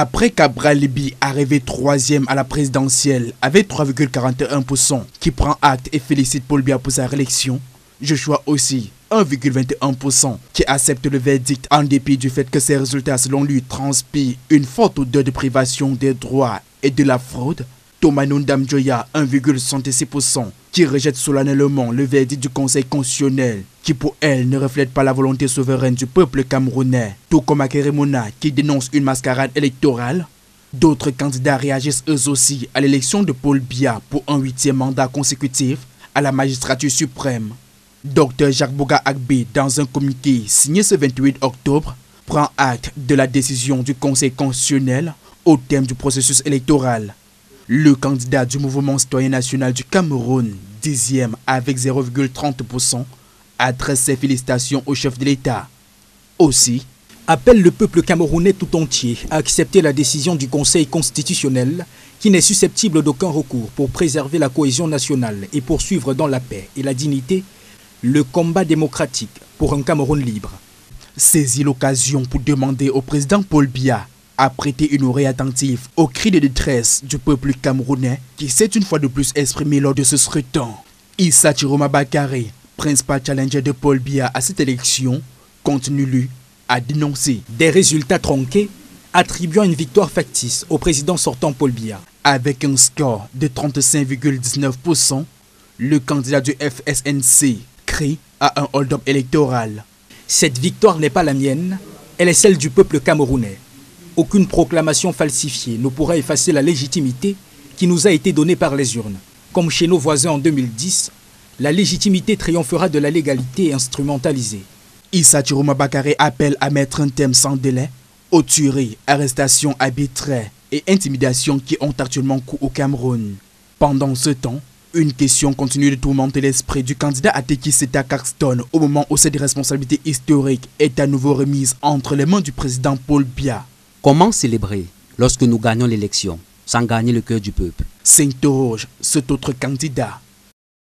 Après qu'Abra Libi, arrivé 3e à la présidentielle avec 3,41%, qui prend acte et félicite Paul Biya pour sa réélection, Joshua aussi, 1,21%, qui accepte le verdict en dépit du fait que ses résultats selon lui transpirent une forte odeur de privation des droits et de la fraude. Thomas Ndamjoya, 1,66%, qui rejette solennellement le verdict du Conseil constitutionnel, qui pour elle ne reflète pas la volonté souveraine du peuple camerounais, tout comme Akerimona, qui dénonce une mascarade électorale. D'autres candidats réagissent eux aussi à l'élection de Paul Biya pour un 8e mandat consécutif à la magistrature suprême. Dr Jacques Bouga Agbe, dans un communiqué signé ce 28 octobre, prend acte de la décision du Conseil constitutionnel au terme du processus électoral. Le candidat du mouvement citoyen national du Cameroun, 10e avec 0,30%, adresse ses félicitations au chef de l'État. Aussi, appelle le peuple camerounais tout entier à accepter la décision du Conseil constitutionnel qui n'est susceptible d'aucun recours pour préserver la cohésion nationale et poursuivre dans la paix et la dignité le combat démocratique pour un Cameroun libre. Saisit l'occasion pour demander au président Paul Biya à prêter une oreille attentive aux cris de détresse du peuple camerounais qui s'est une fois de plus exprimé lors de ce scrutin. Issa Chiroma Bakare, principal challenger de Paul Biya à cette élection, continue lui à dénoncer des résultats tronqués attribuant une victoire factice au président sortant Paul Biya. Avec un score de 35,19%, le candidat du FSNC crie à un hold-up électoral. Cette victoire n'est pas la mienne, elle est celle du peuple camerounais. Aucune proclamation falsifiée ne pourra effacer la légitimité qui nous a été donnée par les urnes. Comme chez nos voisins en 2010, la légitimité triomphera de la légalité instrumentalisée. Issa Chiroma Bakare appelle à mettre un terme sans délai aux tueries, arrestations arbitraires et intimidations qui ont actuellement cours au Cameroun. Pendant ce temps, une question continue de tourmenter l'esprit du candidat Ateki Seta Caxton au moment où cette responsabilité historique est à nouveau remise entre les mains du président Paul Biya. Comment célébrer lorsque nous gagnons l'élection sans gagner le cœur du peuple? S'interroge cet autre candidat.